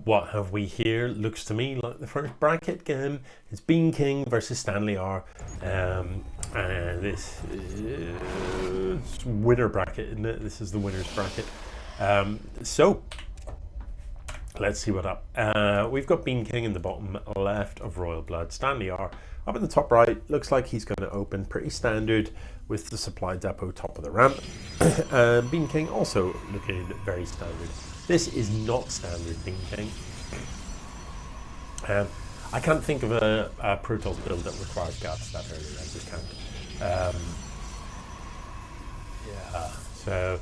what have we here? Looks to me like the first bracket game. It's BeanKing versus StanR. And this is winner bracket, isn't it? This is the winner's bracket. So let's see what up. We've got BeanKing in the bottom left of Royal Blood. StanR up in the top right. Looks like he's going to open pretty standard with the supply depot top of the ramp. BeanKing also looking very standard. This is not standard BeanKing. I can't think of a Protoss build that requires gas that early. I just can't. Yeah, so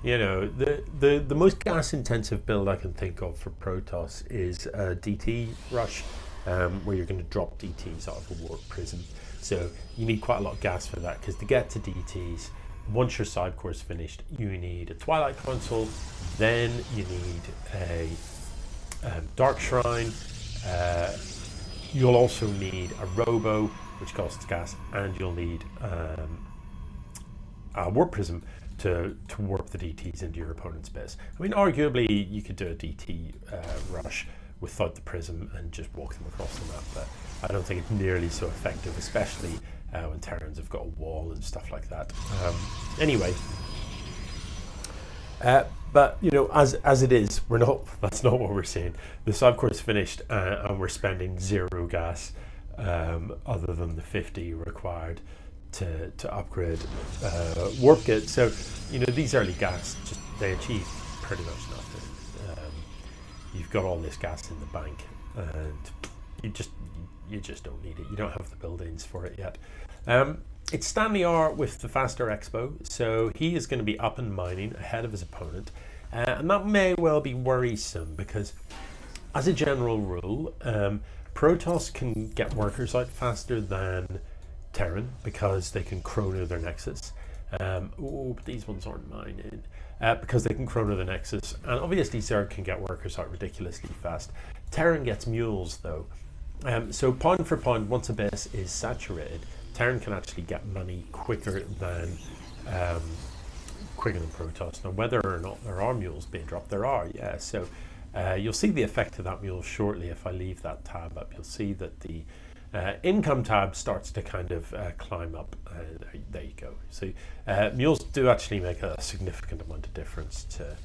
you know, the most gas intensive build I can think of for Protoss is a DT rush, where you're going to drop DTs out of a warp prism. So you need quite a lot of gas for that, because to get to DTs, once your side course finished, you need a Twilight Console, then you need a Dark Shrine. You'll also need a Robo, which costs gas, and you'll need a Warp Prism to warp the DTs into your opponent's base. I mean, arguably, you could do a DT rush without the Prism and just walk them across the map, but I don't think it's nearly so effective, especially when Terrans have got a wall and stuff like that. Anyway. But you know, as it is, that's not what we're seeing. The side course finished, and we're spending 0 gas, other than the 50 required to upgrade warp kit. So you know, these early gas, they achieve pretty much nothing. You've got all this gas in the bank, and you just don't need it. You don't have the buildings for it yet. It's StanR with the faster expo, so he is going to be up and mining ahead of his opponent, and that may well be worrisome, because as a general rule, Protoss can get workers out faster than Terran because they can chrono their Nexus. But these ones aren't mining, because they can chrono the Nexus, and obviously Zerg can get workers out ridiculously fast. Terran gets mules though, so pound for pound, once a base is saturated, Terran can actually get money quicker than Protoss. Now, whether or not there are mules being dropped, there are, yeah. So you'll see the effect of that mule shortly. If I leave that tab up, you'll see that the income tab starts to kind of climb up. There you go. So mules do actually make a significant amount of difference to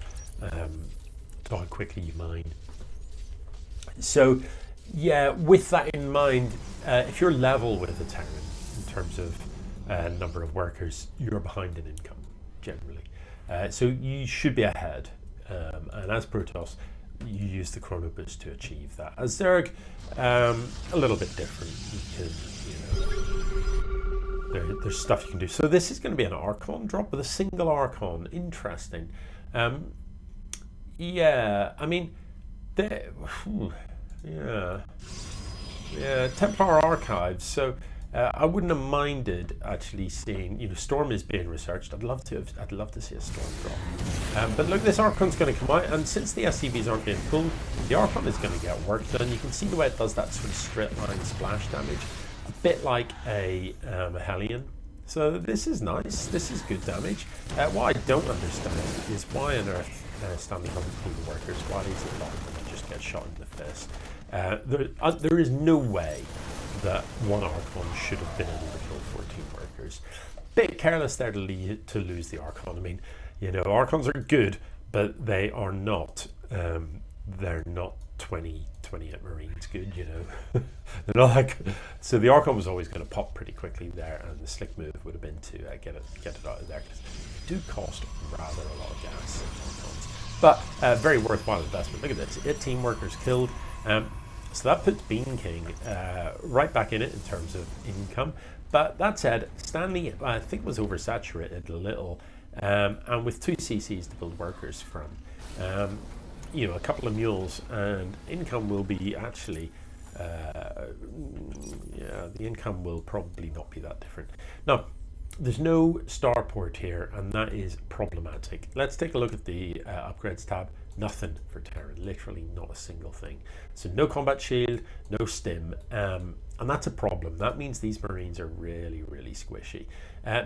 how quickly you mine. So yeah, with that in mind, if you're level with a Terran in terms of number of workers, you're behind in income generally. So you should be ahead, and as Protoss, you use the chrono boost to achieve that. As Zerg, a little bit different. You can, there's stuff you can do. So this is going to be an Archon drop with a single Archon. Interesting. Yeah, I mean, yeah, Templar Archives. So I wouldn't have minded actually seeing, you know, Storm is being researched. I'd love to see a Storm drop. But look, this Archon's going to come out, and since the SCVs aren't being pulled, the Archon is going to get work done. You can see the way it does that sort of straight line splash damage, a bit like a Hellion. So this is nice. This is good damage. What I don't understand is why on earth Stanley doesn't pull the workers. Why is it not going to just get shot in the face? There is no way that one Archon should have been able to kill 14 workers. Bit careless there to lose the Archon. I mean, you know, Archons are good, but they are not. They're not 28 Marines good. You know, they're not like. So the Archon was always going to pop pretty quickly there, and the slick move would have been to get it out of there, because they do cost rather a lot of gas. But very worthwhile investment. Look at this: 18 workers killed. So that puts BeanKing right back in it in terms of income. But that said, Stanley, I think, was oversaturated a little, and with 2 CCs to build workers from, you know, a couple of mules, and income will be actually, yeah, the income will probably not be that different. Now, there's no starport here, and that is problematic. Let's take a look at the upgrades tab. Nothing for Terran, literally not a single thing. So no combat shield, no stim, and that's a problem. That means these Marines are really, really squishy.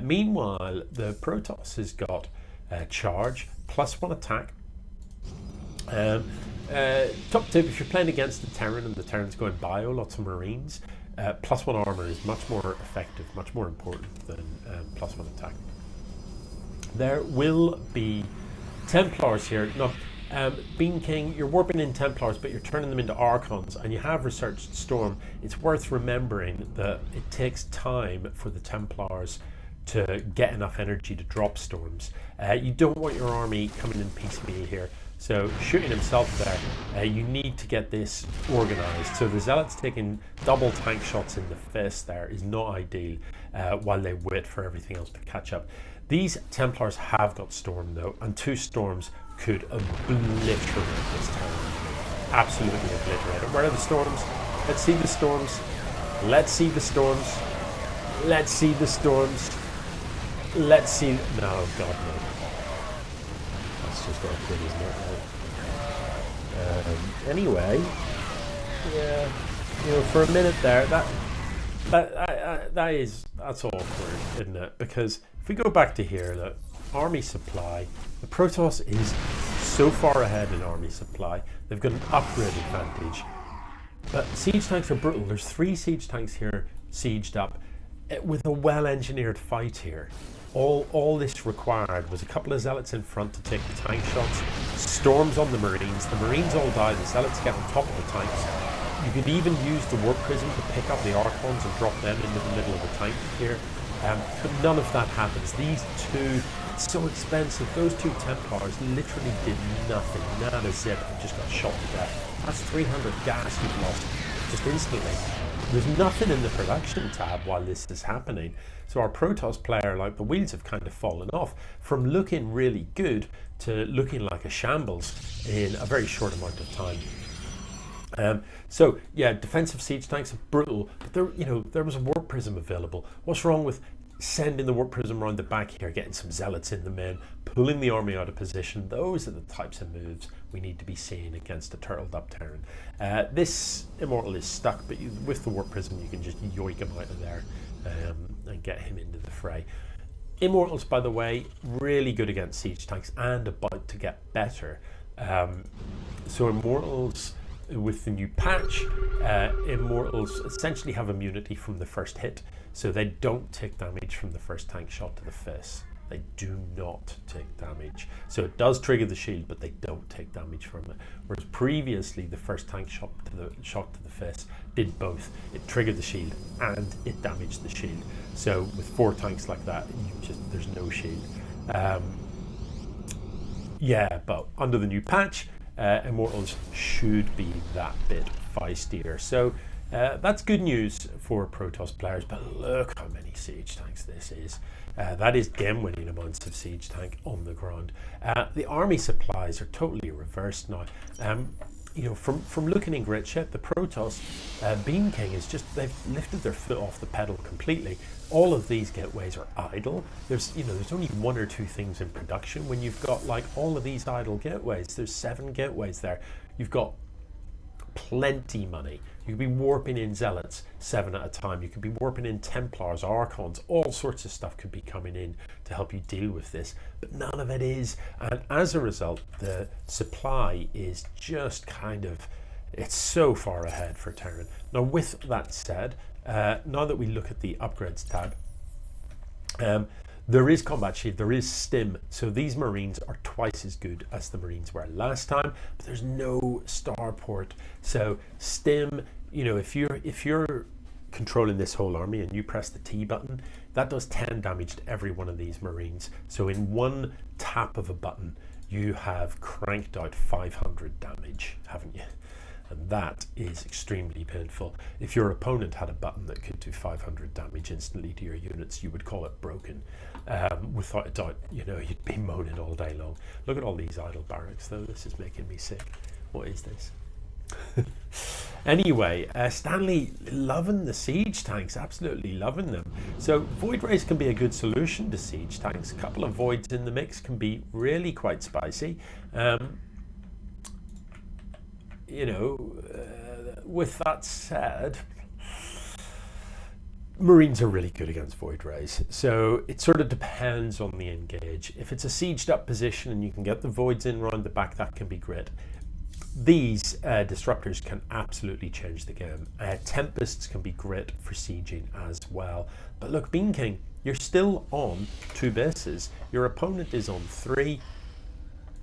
Meanwhile, the Protoss has got charge, +1 attack, Top tip, if you're playing against the Terran and the Terran's going bio, lots of Marines, +1 armor is much more effective, much more important than +1 attack. There will be Templars here. Now, BeanKing, you're warping in Templars, but you're turning them into Archons, and you have researched Storm. It's worth remembering that it takes time for the Templars to get enough energy to drop Storms. You don't want your army coming in piecemeal here. So shooting himself there, you need to get this organized. So the Zealots taking double tank shots in the fist there is not ideal while they wait for everything else to catch up. These Templars have got Storm though, and 2 Storms could obliterate this town. Absolutely obliterate it. Where are the Storms? Let's see the Storms. Let's see the Storms. Let's see the Storms. Let's see. No, God, no. That's just awkward, isn't it? Anyway, yeah, you know, for a minute there, that's awkward, isn't it? Because if we go back to here, look, army supply, the Protoss is so far ahead in army supply. They've got an upgrade advantage. But siege tanks are brutal. There's 3 siege tanks here sieged up with a well-engineered fight here. All this required was a couple of Zealots in front to take the tank shots, Storms on the Marines all die, the Zealots get on top of the tanks. You could even use the Warp Prism to pick up the Archons and drop them into the middle of the tank here, but none of that happens. These 2, it's so expensive, those 2 Templars literally did nothing, not a zip, and just got shot to death. That's 300 gas you've lost just instantly. There's nothing in the production tab while this is happening. So our Protoss player, like, the wheels have kind of fallen off from looking really good to looking like a shambles in a very short amount of time. So yeah, defensive siege tanks are brutal, but there was a Warp Prism available. What's wrong with sending the Warp Prism around the back here, getting some Zealots in the men, pulling the army out of position? Those are the types of moves we need to be seeing against a turtled up Terran. This Immortal is stuck, but with the Warp Prism you can just yoink him out of there and get him into the fray. Immortals, by the way, really good against siege tanks and about to get better. So Immortals, with the new patch, Immortals essentially have immunity from the first hit, so they don't take damage from the first tank shot to the fist. They do not take damage. So it does trigger the shield, but they don't take damage from it. Whereas previously, the first tank shot to the fist did both. It triggered the shield and it damaged the shield. So with 4 tanks like that, there's no shield. Yeah, but under the new patch, Immortals should be that bit feistier. So that's good news for Protoss players, but look how many siege tanks this is. That is game-winning amounts of siege tank on the ground. The army supplies are totally reversed now. You know, from looking in great shape, the Protoss BeanKing is just, they've lifted their foot off the pedal completely. All of these gateways are idle. There's only 1 or 2 things in production when you've got like all of these idle gateways. There's 7 gateways there. You've got plenty money. You could be warping in Zealots 7 at a time. You could be warping in Templars, Archons, all sorts of stuff could be coming in to help you deal with this, but none of it is. And as a result, the supply is just kind of, it's so far ahead for Terran. Now, with that said, now that we look at the upgrades tab, there is combat shield, there is stim, so these Marines are twice as good as the Marines were last time, but there's no starport. So stim, you know, if you're controlling this whole army and you press the T button, that does 10 damage to every one of these Marines. So in one tap of a button, you have cranked out 500 damage, haven't you? And that is extremely painful. If your opponent had a button that could do 500 damage instantly to your units, you would call it broken. Without a doubt, you know, you'd be moaning all day long. Look at all these idle barracks, though. This is making me sick. What is this? Anyway, Stanley loving the siege tanks, absolutely loving them. So Void Rays can be a good solution to siege tanks. A couple of Voids in the mix can be really quite spicy. You know, with that said, Marines are really good against Void Rays, so it sort of depends on the engage. If it's a sieged up position and you can get the Voids in round the back, that can be great. these disruptors can absolutely change the game. Tempests can be great for sieging as well. But look, BeanKing, you're still on 2 bases. Your opponent is on 3.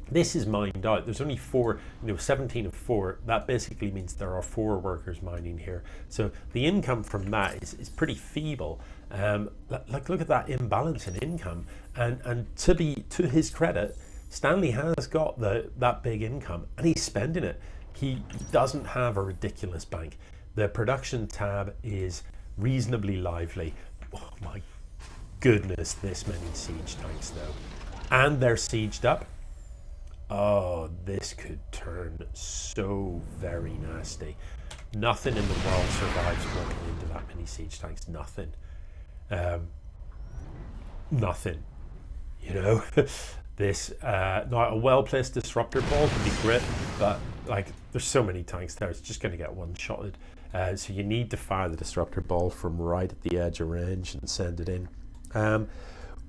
This is mined out. There's only 4, 17 of 4. That basically means there are 4 workers mining here. So the income from that is pretty feeble. Like, look at that imbalance in income. And to his credit, Stanley has got that big income and he's spending it. He doesn't have a ridiculous bank. The production tab is reasonably lively. Oh my goodness, this many siege tanks though. And they're sieged up. Oh, this could turn so very nasty. Nothing in the world survives walking into that many siege tanks. Nothing. Nothing. This now a well-placed disruptor ball can be great, but like there's so many tanks there, it's just going to get one-shotted. So you need to fire the disruptor ball from right at the edge of range and send it in.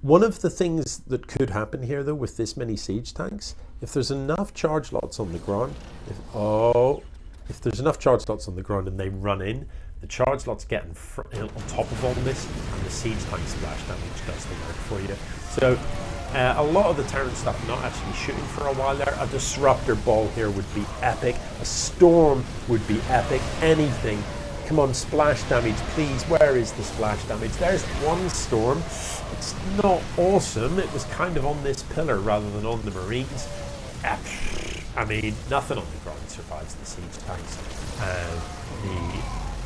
One of the things that could happen here, though, with this many siege tanks, if there's enough charge lots on the ground, if there's enough charge lots on the ground and they run in, the charge lots get on top of all this, and the siege tank splash damage does the work for you. So a lot of the Terran stuff not actually shooting for a while there. A disruptor ball here would be epic. A storm would be epic. Anything. Come on, splash damage, please. Where is the splash damage? There's one storm. It's not awesome. It was kind of on this pillar rather than on the Marines. I mean, nothing on the ground survives the siege tanks.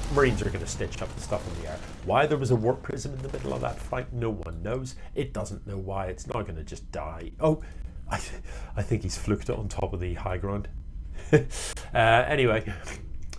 The Marines are going to stitch up the stuff in the air. Why there was a warp prism in the middle of that fight, no one knows. It doesn't know why. It's not going to just die. Oh, I think he's fluked it on top of the high ground. Anyway,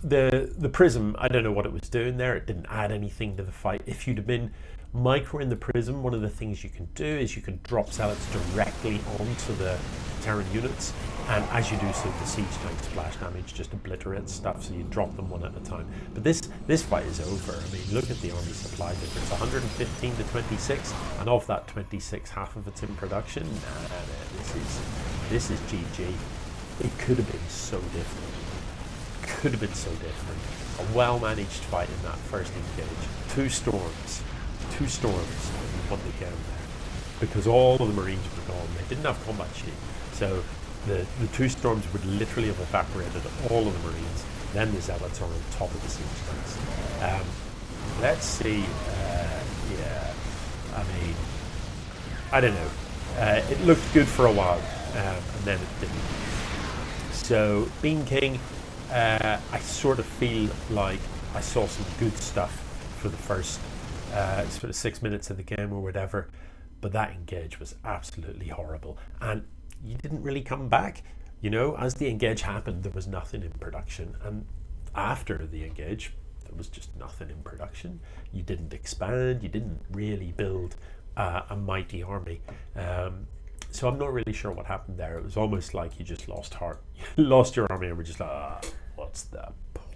the prism, I don't know what it was doing there. It didn't add anything to the fight. If you'd have been micro in the prism, one of the things you can do is you can drop zealots directly onto the Terran units, and as you do so, the siege tank splash damage just obliterates stuff, so you drop them one at a time. But this fight is over. I mean, look at the army supply difference, 115 to 26, and of that 26, half of it's in production. This is GG. It could have been so different. Could have been so different. A well-managed fight in that first engage. Two storms, and we won the game there. Because all of the Marines were gone. They didn't have combat shield. So the 2 storms would literally have evaporated all of the Marines. Then the Zealots are on top of the siege tanks. Let's see. Yeah, I mean, I don't know. It looked good for a while, and then it didn't. So BeanKing, I sort of feel like I saw some good stuff for the first sort of 6 minutes of the game or whatever, but that engage was absolutely horrible, and you didn't really come back. As the engage happened, there was nothing in production, and after the engage, there was just nothing in production. You didn't expand, you didn't really build a mighty army. So I'm not really sure what happened there. It was almost like you just lost heart. You lost your army and were just like, what's the point?